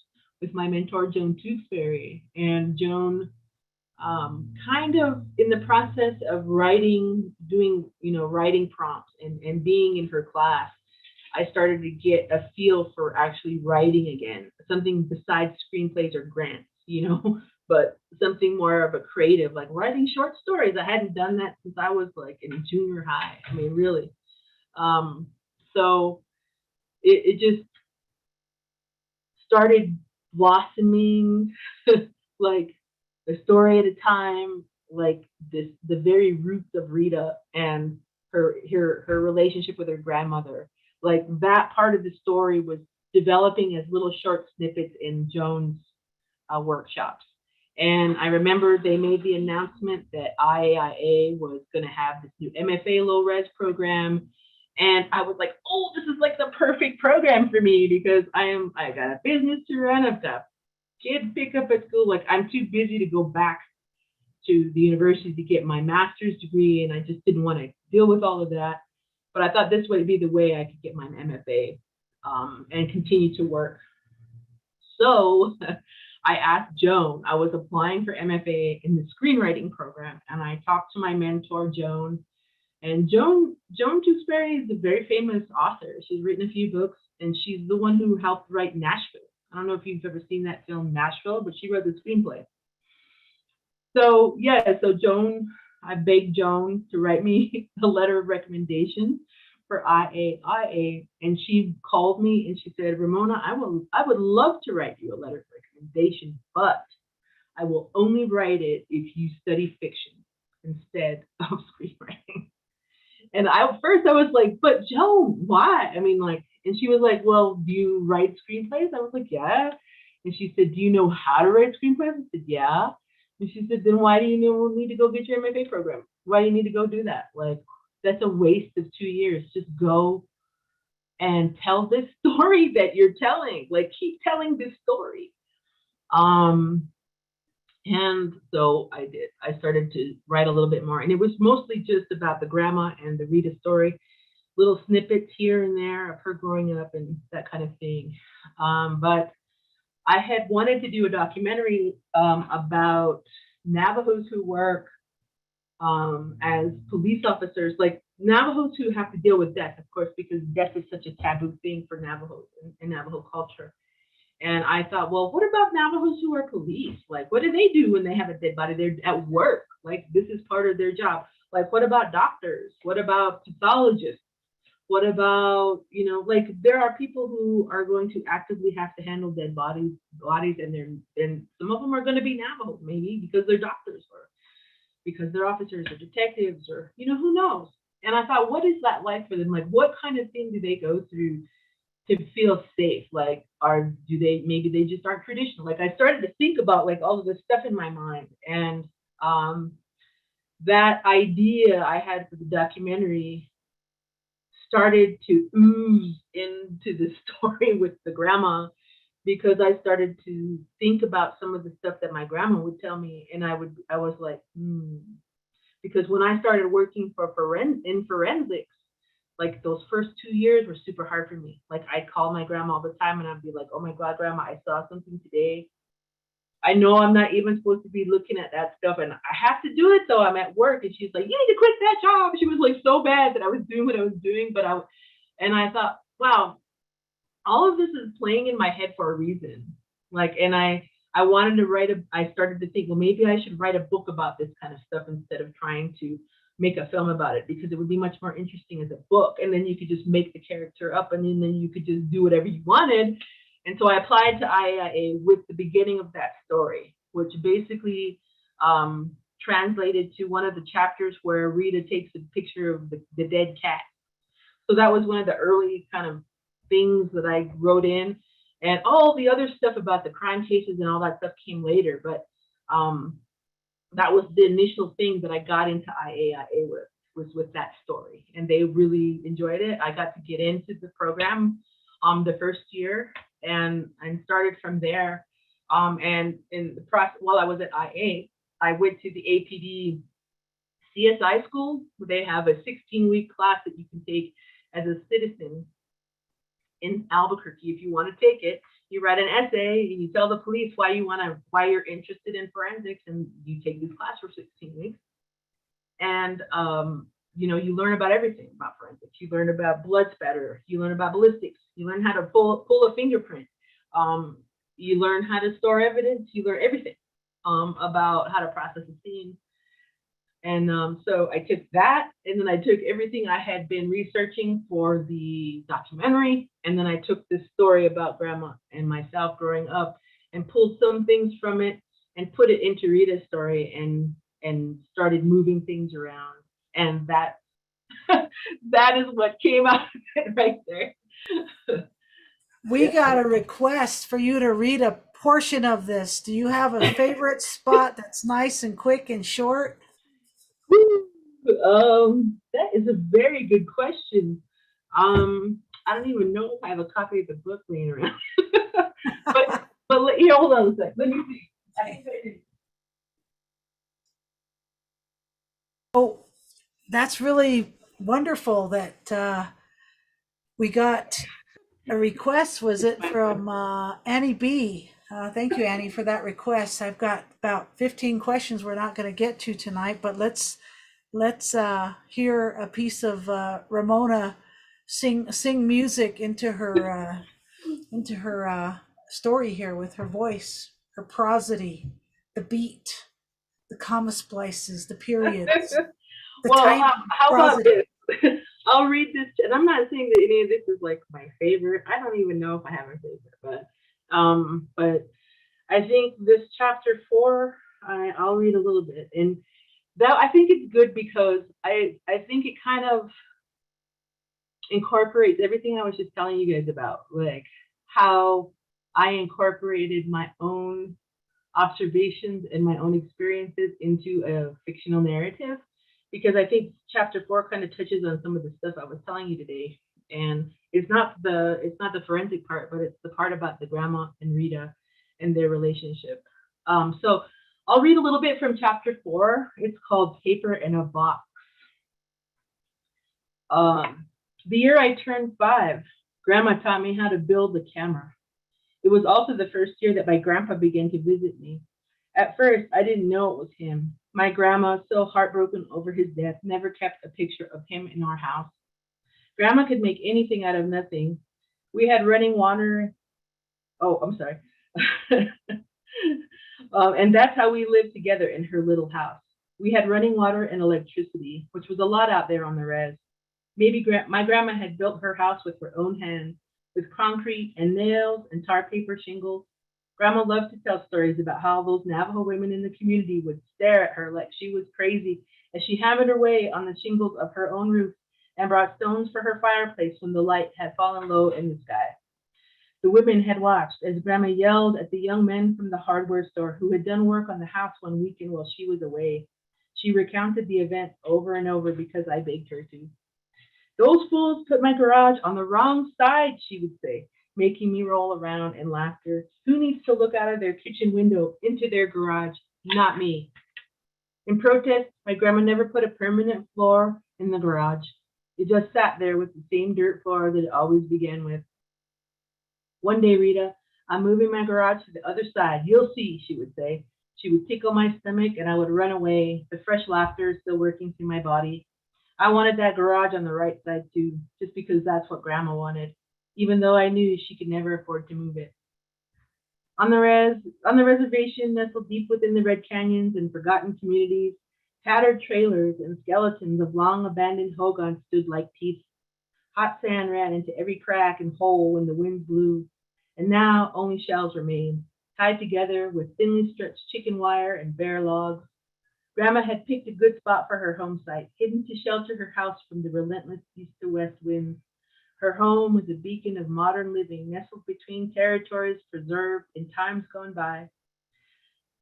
with my mentor, Joan Tewksbury. And Joan, kind of in the process of writing prompts and being in her class, I started to get a feel for actually writing again, something besides screenplays or grants, but something more of a creative, like writing short stories. I hadn't done that since I was like in junior high. I mean, really. So it just started blossoming like a story at a time, like the very roots of Rita and her relationship with her grandmother. Like that part of the story was developing as little short snippets in Joan's workshops. And I remember they made the announcement that IAIA was going to have this new MFA low res program. And I was like, oh, this is like the perfect program for me, because I got a business to run. I've got kids pick up at school. Like, I'm too busy to go back to the university to get my master's degree. And I just didn't want to deal with all of that. But I thought this would be the way I could get my MFA and continue to work. So I asked Joan. I was applying for MFA in the screenwriting program, and I talked to my mentor, Joan. And Joan Tewksbury is a very famous author. She's written a few books, and she's the one who helped write Nashville. I don't know if you've ever seen that film, Nashville, but she wrote the screenplay. So Joan, I begged Joan to write me a letter of recommendation for IAIA, and she called me and she said, Ramona, I would love to write you a letter of recommendation, but I will only write it if you study fiction instead of screenwriting. And first I was like, but Joan, why? I mean, like, and she was like, well, do you write screenplays? I was like, yeah. And she said, do you know how to write screenplays? I said, yeah. And she said, then why do you need to go get your MFA program? Why do you need to go do that? Like, that's a waste of 2 years. Just go and tell this story that you're telling. Like, keep telling this story. And so I did. I started to write a little bit more, and it was mostly just about the grandma and the Rita story, little snippets here and there of her growing up and that kind of thing. But I had wanted to do a documentary about Navajos who work as police officers, like Navajos who have to deal with death, of course, because death is such a taboo thing for Navajos in Navajo culture. And I thought, well, what about Navajos who are police? Like, what do they do when they have a dead body? They're at work. Like, this is part of their job. Like, what about doctors? What about pathologists? What about, like there are people who are going to actively have to handle dead bodies, and some of them are going to be Navajo, maybe because they're doctors or because they're officers or detectives or, who knows? And I thought, what is that like for them? Like, what kind of thing do they go through to feel safe? Like, maybe they just aren't traditional. Like, I started to think about like all of this stuff in my mind, and that idea I had for the documentary started to ooze into the story with the grandma, because I started to think about some of the stuff that my grandma would tell me, and I was like, because when I started working in forensics, like those first 2 years were super hard for me. Like, I'd call my grandma all the time and I'd be like, oh my God, grandma, I saw something today. I know I'm not even supposed to be looking at that stuff, and I have to do it though. I'm at work. And she's like, you need to quit that job. She was like so bad that I was doing what I was doing, and I thought, wow, all of this is playing in my head for a reason. Like, and I wanted to I started to think, well, maybe I should write a book about this kind of stuff instead of trying to make a film about it, because it would be much more interesting as a book. And then you could just make the character up, and then you could just do whatever you wanted. And so I applied to IAIA with the beginning of that story, which basically translated to one of the chapters where Rita takes a picture of the dead cat. So that was one of the early kind of things that I wrote in, and all the other stuff about the crime cases and all that stuff came later. But that was the initial thing that I got into IAIA with that story, and they really enjoyed it. I got to get into the program the first year, and started from there. And in the process, while I was at IA, I went to the APD CSI school, where they have a 16-week class that you can take as a citizen in Albuquerque. If you want to take it, you write an essay and you tell the police why you're interested in forensics, and you take this class for 16 weeks. And you learn about everything about forensics. You learn about blood spatter. You learn about ballistics. You learn how to pull a fingerprint. You learn how to store evidence. You learn everything about how to process a scene. And so I took that, and then I took everything I had been researching for the documentary, and then I took this story about grandma and myself growing up and pulled some things from it and put it into Rita's story, and started moving things around. And that is what came out of it right there. We got a request for you to read a portion of this. Do you have a favorite spot that's nice and quick and short? That is a very good question. I don't even know if I have a copy of the book laying around. but here, hold on a sec. Let me see. I think I do. Oh, that's really wonderful that we got a request. Was it from Annie B? Thank you, Annie, for that request. I've got about 15 questions we're not going to get to tonight, but let's hear a piece of Ramona sing music into her story here with her voice, her prosody, the beat, the comma splices, the periods. Well, how about this? I'll read this, and I'm not saying that any of this is like my favorite. I don't even know if I have a favorite, but I think this chapter 4, I'll read a little bit, and that I think it's good because I think it kind of incorporates everything I was just telling you guys about, like how I incorporated my own observations and my own experiences into a fictional narrative, because I think chapter 4 kind of touches on some of the stuff I was telling you today. And it's not the forensic part, but it's the part about the grandma and Rita and their relationship. So I'll read a little bit from chapter 4. It's called Paper in a Box. The year I turned 5, Grandma taught me how to build the camera. It was also the first year that my grandpa began to visit me. At first, I didn't know it was him. My grandma, so heartbroken over his death, never kept a picture of him in our house. Grandma could make anything out of nothing. We had running water. Oh, I'm sorry. And that's how we lived together in her little house. We had running water and electricity, which was a lot out there on the res. Maybe my grandma had built her house with her own hands, with concrete and nails and tar paper shingles. Grandma loved to tell stories about how those Navajo women in the community would stare at her like she was crazy as she hammered away on the shingles of her own roof and brought stones for her fireplace when the light had fallen low in the sky. The women had watched as Grandma yelled at the young men from the hardware store who had done work on the house one weekend while she was away. She recounted the event over and over because I begged her to. Those fools put my garage on the wrong side, she would say, making me roll around in laughter. Who needs to look out of their kitchen window into their garage? Not me. In protest, my grandma never put a permanent floor in the garage. It just sat there with the same dirt floor that it always began with. One day, Rita, I'm moving my garage to the other side. You'll see, she would say. She would tickle my stomach and I would run away, the fresh laughter still working through my body. I wanted that garage on the right side too, just because that's what Grandma wanted, even though I knew she could never afford to move it. On the reservation, nestled deep within the Red Canyons and forgotten communities, tattered trailers and skeletons of long abandoned hogans stood like teeth. Hot sand ran into every crack and hole when the wind blew, and now only shells remained, tied together with thinly stretched chicken wire and bare logs. Grandma had picked a good spot for her home site, hidden to shelter her house from the relentless east to west winds. Her home was a beacon of modern living, nestled between territories preserved in times gone by.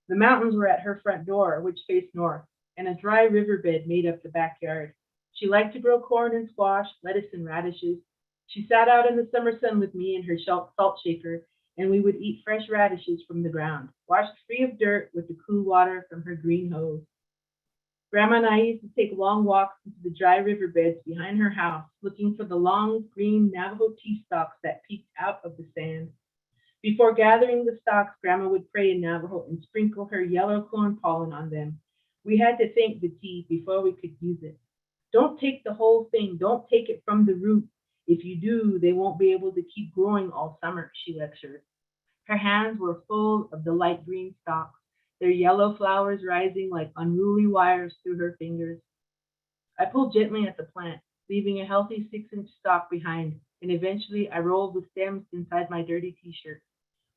The mountains were at her front door, which faced north, and a dry riverbed made up the backyard. She liked to grow corn and squash, lettuce and radishes. She sat out in the summer sun with me and her salt shaker, and we would eat fresh radishes from the ground, washed free of dirt with the cool water from her green hose. Grandma and I used to take long walks into the dry riverbeds behind her house, looking for the long green Navajo tea stalks that peeked out of the sand. Before gathering the stalks, Grandma would pray in Navajo and sprinkle her yellow corn pollen on them. We had to thank the tea before we could use it. Don't take the whole thing. Don't take it from the root. If you do, they won't be able to keep growing all summer, she lectured. Her hands were full of the light green stalks, their yellow flowers rising like unruly wires through her fingers. I pulled gently at the plant, leaving a healthy 6-inch stalk behind, and eventually I rolled the stems inside my dirty t-shirt.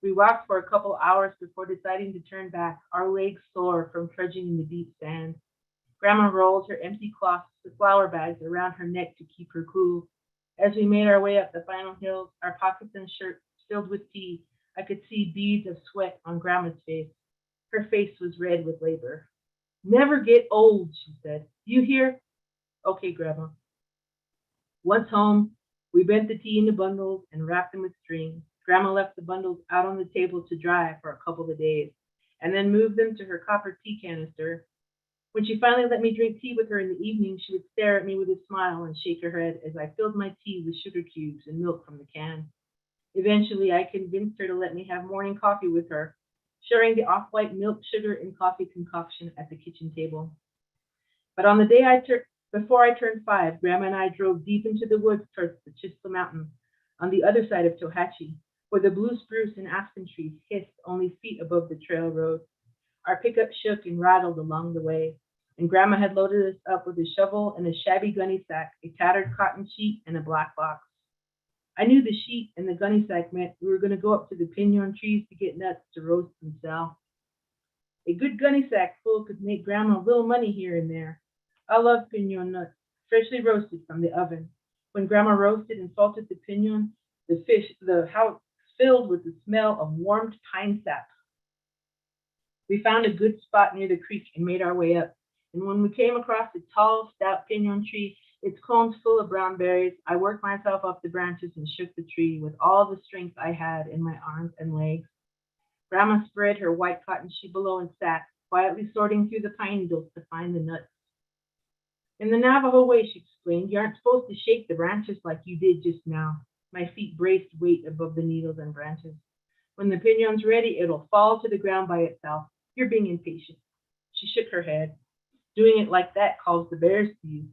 We walked for a couple hours before deciding to turn back, our legs sore from trudging in the deep sand. Grandma rolled her empty cloth flour bags around her neck to keep her cool. As we made our way up the final hills, our pockets and shirts filled with tea, I could see beads of sweat on Grandma's face. Her face was red with labor. Never get old, she said. You hear? Okay, Grandma. Once home, we bent the tea into bundles and wrapped them with string. Grandma left the bundles out on the table to dry for a couple of days, and then moved them to her copper tea canister. When she finally let me drink tea with her in the evening, she would stare at me with a smile and shake her head as I filled my tea with sugar cubes and milk from the can. Eventually, I convinced her to let me have morning coffee with her, sharing the off-white milk, sugar, and coffee concoction at the kitchen table. But on the day before I turned 5, Grandma and I drove deep into the woods towards the Chispa Mountain, on the other side of Tohatchee, where the blue spruce and aspen trees hissed only feet above the trail road. Our pickup shook and rattled along the way, and Grandma had loaded us up with a shovel and a shabby gunny sack, a tattered cotton sheet, and a black box. I knew the sheet and the gunny sack meant we were going to go up to the pinon trees to get nuts to roast and sell. A good gunny sack full could make Grandma a little money here and there. I love pinon nuts, freshly roasted from the oven. When Grandma roasted and salted the pinon, the house filled with the smell of warmed pine sap. We found a good spot near the creek and made our way up. And when we came across a tall, stout pinon tree, its cones full of brown berries, I worked myself up the branches and shook the tree with all the strength I had in my arms and legs. Grandma spread her white cotton sheet below and sat, quietly sorting through the pine needles to find the nuts. In the Navajo way, she explained, you aren't supposed to shake the branches like you did just now. My feet braced weight above the needles and branches. When the pinon's ready, it'll fall to the ground by itself. You're being impatient. She shook her head. doing it like that calls the bears to you.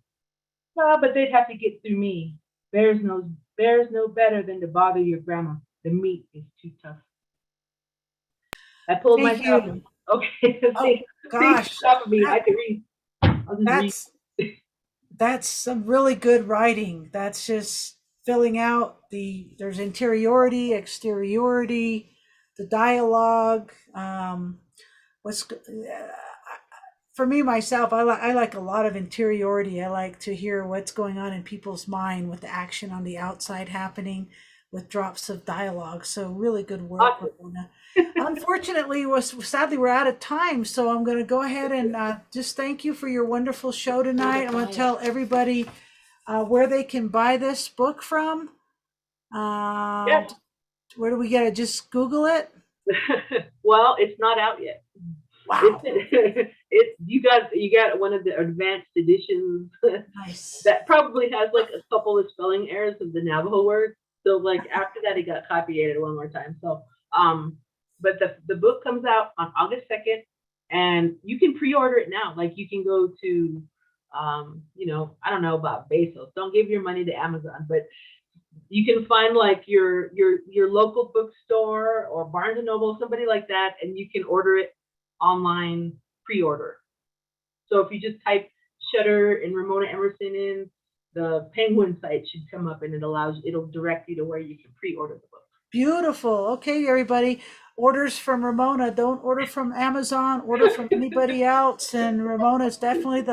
But they'd have to get through me. Bears know better than to bother your grandma. The meat is too tough. I pulled Thank myself. you. Okay, Oh gosh, stop of me. I that, could read. I'll just read. that's some really good writing. That's just filling out there's interiority, exteriority, the dialogue. What's for me myself, I like a lot of interiority. I like to hear what's going on in people's mind with the action on the outside happening with drops of dialogue. So really good work, Awesome. Ramona. Unfortunately, sadly we're out of time, so I'm going to go ahead and just thank you for your wonderful show tonight. I'm going to tell everybody where they can buy this book from. Yes. Where do we get it? Just Google it. Well, it's not out yet. Wow. It's you got one of the advanced editions Nice. that probably has like a couple of spelling errors of the Navajo word. So like after that, it got copyrighted one more time. So but the book comes out on August 2nd, and you can pre-order it now. Like you can go to I don't know about Bezos. Don't give your money to Amazon, but you can find like your local bookstore or Barnes and Noble, somebody like that, and you can order it online pre-order. So if you just type Shutter and Ramona Emerson in, the Penguin site should come up, and it'll direct you to where you can pre-order the book. Beautiful. Okay, everybody. Orders from Ramona. Don't order from Amazon. Order from anybody else. And Ramona is definitely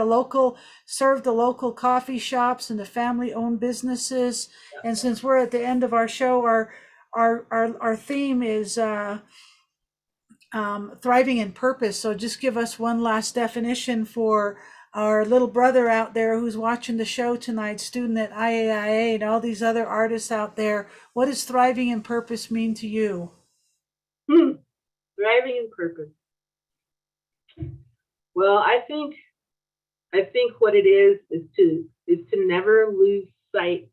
serve the local coffee shops and the family-owned businesses. And since we're at the end of our show, our theme is thriving in purpose. So just give us one last definition for our little brother out there who's watching the show tonight, student at IAIA, and all these other artists out there. What does thriving in purpose mean to you? Thriving in purpose. Well, I think what it is to never lose sight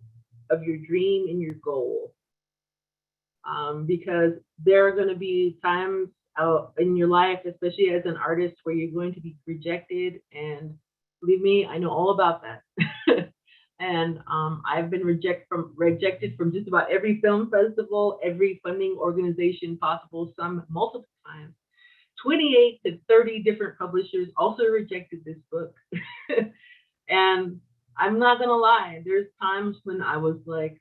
of your dream and your goal. Because there are going to be times out in your life, especially as an artist, where you're going to be rejected, and believe me, I know all about that. And I've been rejected from just about every film festival, every funding organization possible, some multiple times. 28 to 30 different publishers also rejected this book. And I'm not gonna lie, there's times when I was like,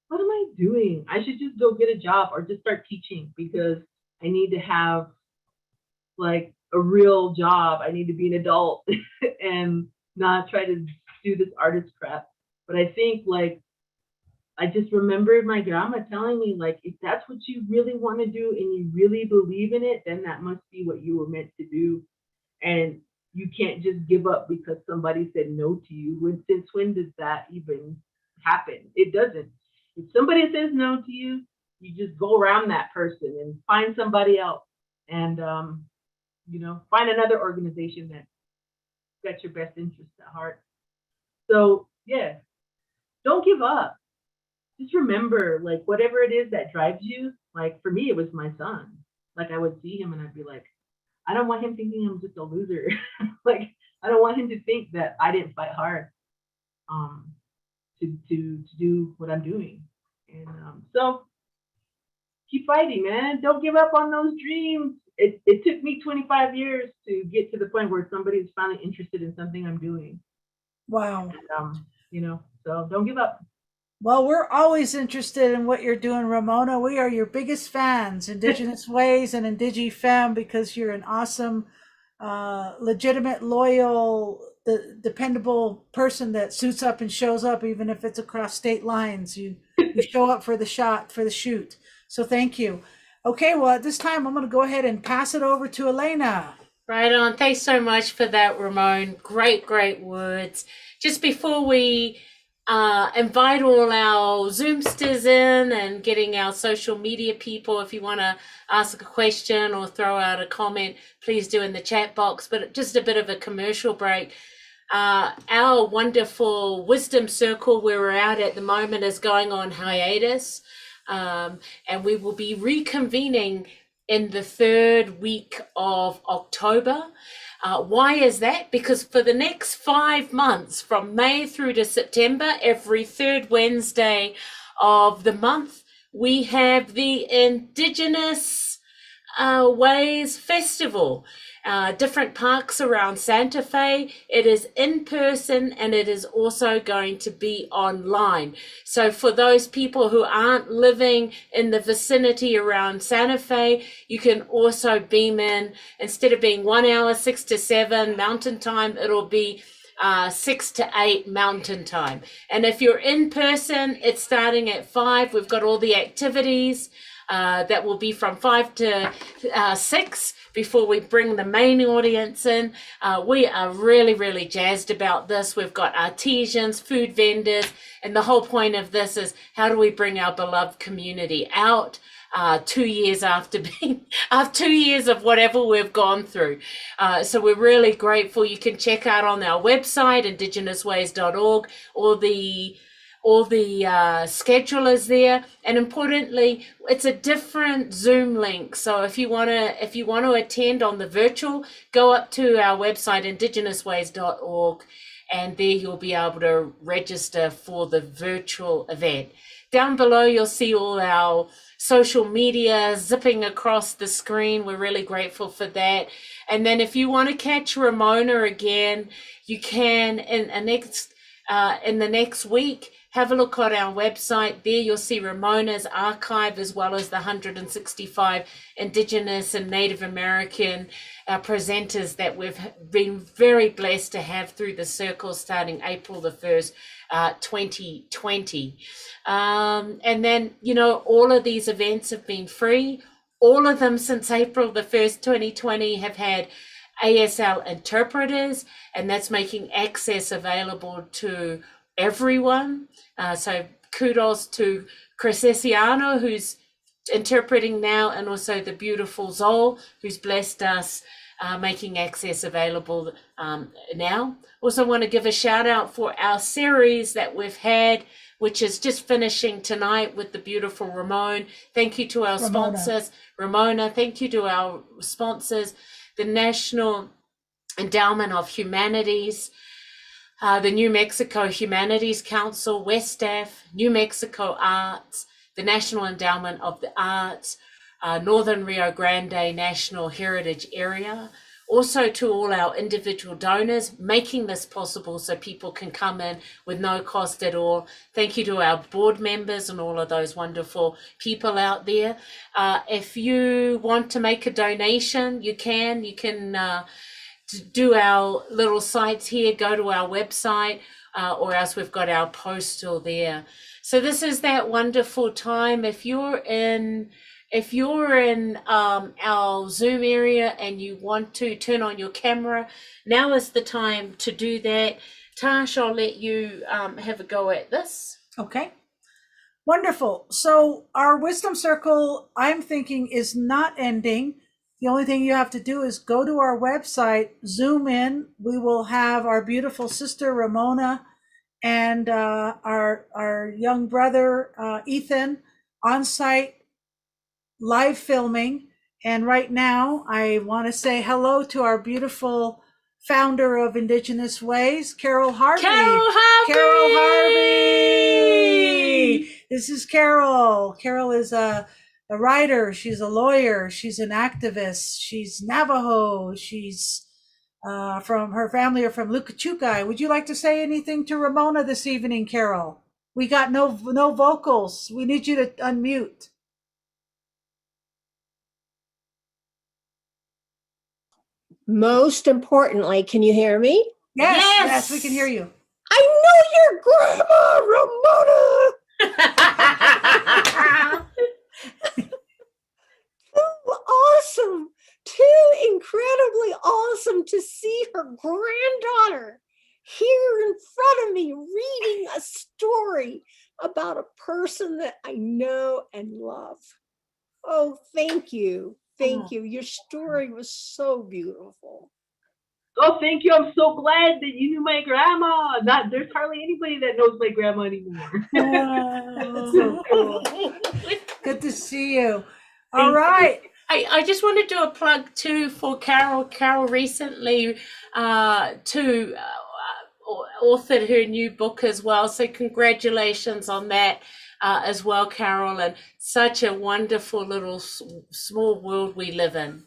what am I doing? I should just go get a job or just start teaching, because I need to have like a real job. I need to be an adult and not try to do this artist crap. But I think like I just remembered my grandma telling me, like, if that's what you really want to do and you really believe in it, then that must be what you were meant to do. And you can't just give up because somebody said no to you. Since when does that even happen? It doesn't. If somebody says no to you, you just go around that person and find somebody else, and find another organization that's got your best interest at heart. So yeah, don't give up. Just remember, like, whatever it is that drives you. Like for me, it was my son. Like I would see him and I'd be like, I don't want him thinking I'm just a loser. Like I don't want him to think that I didn't fight hard to do what I'm doing. And so keep fighting, man. Don't give up on those dreams. It took me 25 years to get to the point where somebody's finally interested in something I'm doing. Wow. And, so don't give up. Well, we're always interested in what you're doing, Ramona. We are your biggest fans, Indigenous Ways and IndigiFem, because you're an awesome, legitimate, loyal, dependable person that suits up and shows up, even if it's across state lines. You show up for the shoot. So thank you. Okay, well, at this time, I'm going to go ahead and pass it over to Elena. Right on. Thanks so much for that, Ramon. Great words. Just before we invite all our Zoomsters in and getting our social media people, if you want to ask a question or throw out a comment, please do in the chat box. But just a bit of a commercial break. Our wonderful Wisdom Circle, where we're out at the moment, is going on hiatus. And we will be reconvening in the third week of October. Why is that? Because for the next 5 months, from May through to September, every third Wednesday of the month, we have the Indigenous Ways Festival. Different parks around Santa Fe. It is in person and it is also going to be online. So for those people who aren't living in the vicinity around Santa Fe, you can also beam in. Instead of being 1 hour, 6 to 7 Mountain Time, it'll be 6 to 8 Mountain Time. And if you're in person, it's starting at 5. We've got all the activities that will be from 5 to 6 before we bring the main audience in. We are really, really jazzed about this. We've got artisans, food vendors, and the whole point of this is how do we bring our beloved community out 2 years after 2 years of whatever we've gone through. So we're really grateful. You can check out on our website, IndigenousWays.org, all the schedulers there, and importantly, it's a different Zoom link. So if you want to attend on the virtual, go up to our website, IndigenousWays.org, and there you'll be able to register for the virtual event. Down below, you'll see all our social media zipping across the screen. We're really grateful for that. And then if you want to catch Ramona again, you can in the next week. Have a look on our website. There you'll see Ramona's archive as well as the 165 Indigenous and Native American presenters that we've been very blessed to have through the circle starting April the 1st, 2020. And then, all of these events have been free. All of them since April the 1st, 2020 have had ASL interpreters, and that's making access available to everyone. So kudos to Chris Essiano, who's interpreting now, and also the beautiful Zol, who's blessed us making access available now. Also want to give a shout out for our series that we've had, which is just finishing tonight with the beautiful Ramon. Thank you to our sponsors. Ramona, thank you to our sponsors, the National Endowment of Humanities, the New Mexico Humanities Council, WestAF, New Mexico Arts, the National Endowment of the Arts, Northern Rio Grande National Heritage Area. Also to all our individual donors making this possible so people can come in with no cost at all. Thank you to our board members and all of those wonderful people out there. If you want to make a donation, you can do our little sites here, go to our website, or else we've got our postal there. So this is that wonderful time. If you're in our Zoom area and you want to turn on your camera, now is the time to do that. Tash, I'll let you have a go at this. Okay. Wonderful. So our Wisdom Circle, I'm thinking, is not ending. The only thing you have to do is go to our website, zoom in. We will have our beautiful sister Ramona and our young brother Ethan on site live filming. And right now I want to say hello to our beautiful founder of Indigenous Ways, Carol Harvey. Carol Harvey! This is Carol. Carol is a writer, she's a lawyer, she's an activist, she's Navajo, she's from her family are from Lukachukai. Would you like to say anything to Ramona this evening, Carol? We got no vocals. We need you to unmute. Most importantly, can you hear me? Yes, we can hear you. I know your grandma, Ramona. Awesome. Too incredibly awesome to see her granddaughter here in front of me reading a story about a person that I know and love. Oh, thank you. Thank you. Your story was so beautiful. Oh, thank you. I'm so glad that you knew my grandma. There's hardly anybody that knows my grandma anymore. Oh, so cool. Good to see you. All right. I just want to do a plug too for Carol. Carol recently authored her new book as well. So congratulations on that as well, Carol. And such a wonderful little small world we live in.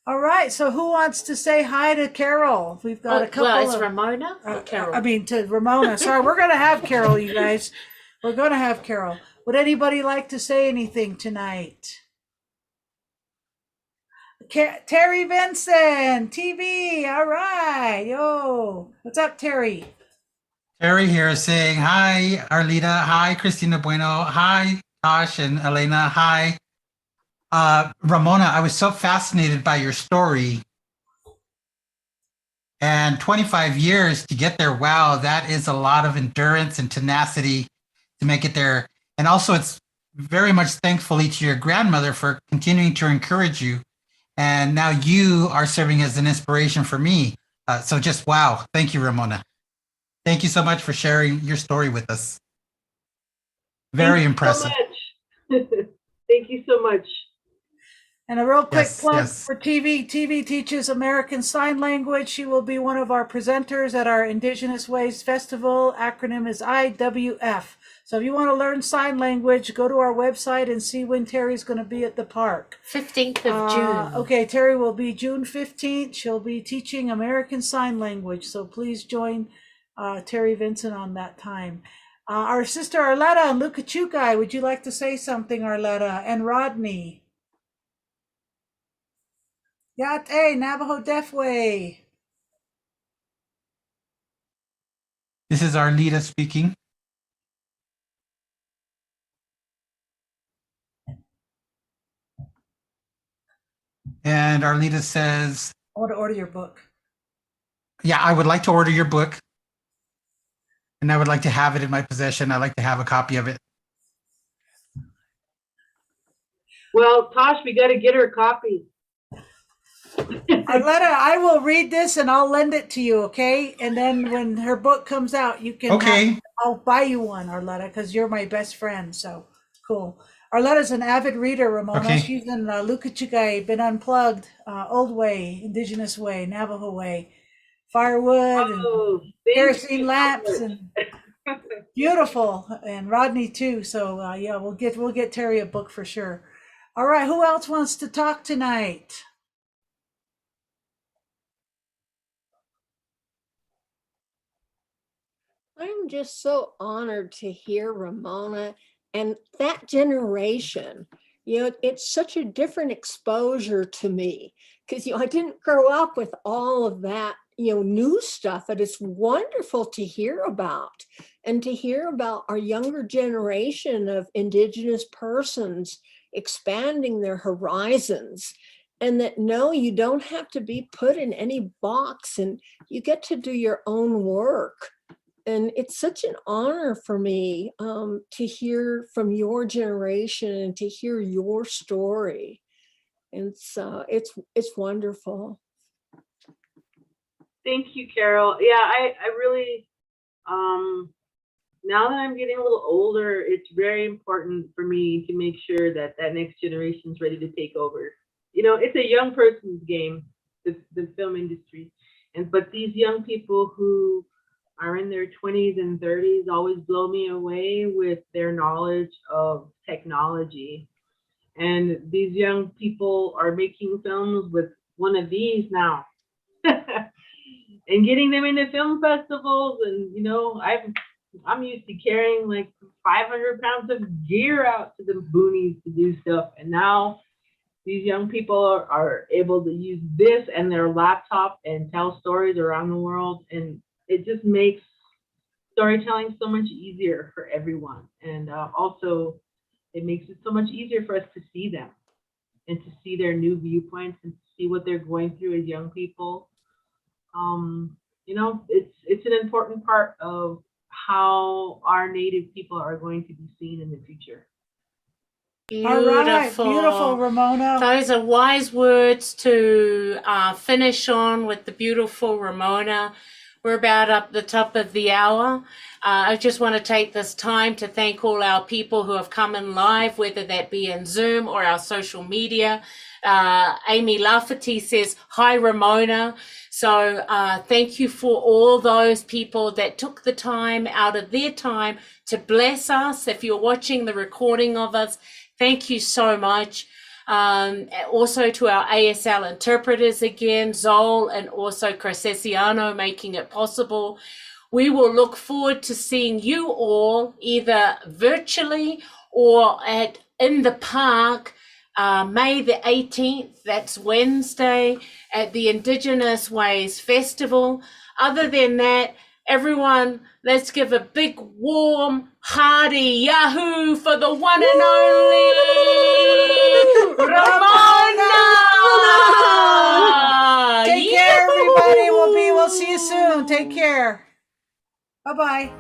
All right. So who wants to say hi to Carol? We've got a couple well, it's of Ramona or Carol. I mean, to Ramona. Sorry, we're going to have Carol, you guys. We're going to have Carol. Would anybody like to say anything tonight? Terry Vincent, TV. All right. Yo. What's up, Terry? Terry here saying hi, Arlita. Hi, Christina Bueno. Hi, Tosh and Elena. Hi. Ramona, I was so fascinated by your story. And 25 years to get there, wow, that is a lot of endurance and tenacity to make it there. And also, it's very much thankfully to your grandmother for continuing to encourage you. And now you are serving as an inspiration for me. So just wow. Thank you, Ramona. Thank you so much for sharing your story with us. Very impressive. Thank you so much. And a real quick Yes, plug yes. for TV. TV teaches American Sign Language. She will be one of our presenters at our Indigenous Ways Festival. Acronym is IWF. So if you want to learn sign language, go to our website and see when Terry's going to be at the park. 15th of June. Okay, Terry will be June 15th. She'll be teaching American Sign Language. So please join Terry Vincent on that time. Our sister Arletta and Lukachukai, would you like to say something, Arletta? And Rodney? Yate, Navajo Deaf Way. This is Arlita speaking. And Arlita says, I want to order your book. yeah, I would like to order your book. And I would like to have it in my possession. I'd like to have a copy of it. Well, Tosh, we got to get her a copy. Arletta, I will read this and I'll lend it to you, okay? And then when her book comes out, you can. Okay. I'll buy you one, Arletta, because you're my best friend. So cool. Arletta's an avid reader, Ramona. Okay. She's in Lukachukai, Been Unplugged, Old Way, Indigenous Way, Navajo Way, Firewood, and kerosene lamps, and beautiful. And Rodney too. So yeah, we'll get Terry a book for sure. All right, who else wants to talk tonight? I'm just so honored to hear Ramona and that generation. It's such a different exposure to me because, I didn't grow up with all of that, new stuff, but it's wonderful to hear about and to hear about our younger generation of Indigenous persons expanding their horizons. And that, no, you don't have to be put in any box and you get to do your own work. And it's such an honor for me to hear from your generation and to hear your story. And it's wonderful. Thank you, Carol. Yeah, I really, now that I'm getting a little older, it's very important for me to make sure that that next generation is ready to take over. It's a young person's game, the film industry. But these young people who are in their 20s and 30s always blow me away with their knowledge of technology. And these young people are making films with one of these now and getting them into film festivals. And, I'm used to carrying like 500 pounds of gear out to the boonies to do stuff. And now these young people are able to use this and their laptop and tell stories around the world. And it just makes storytelling so much easier for everyone. And also, it makes it so much easier for us to see them and to see their new viewpoints and to see what they're going through as young people. It's an important part of how our Native people are going to be seen in the future. Beautiful. All right, beautiful, Ramona. Those are wise words to finish on with the beautiful Ramona. We're about up the top of the hour. I just want to take this time to thank all our people who have come in live, whether that be in Zoom or our social media. Amy Lafferty says, hi, Ramona. So thank you for all those people that took the time out of their time to bless us. If you're watching the recording of us, thank you so much. Also to our ASL interpreters again, Zol and also Crescesiano, making it possible. We will look forward to seeing you all either virtually or in the park, May the 18th, that's Wednesday, at the Indigenous Ways Festival. Other than that, everyone, let's give a big, warm, hearty Yahoo for the one and only Ramona! Take care, everybody. We'll see you soon. Take care. Bye-bye.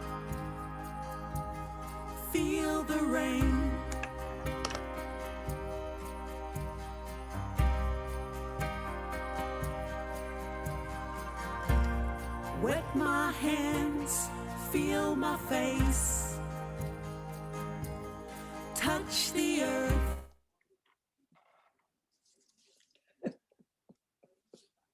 Feel the rain. Wet my hands, feel my face.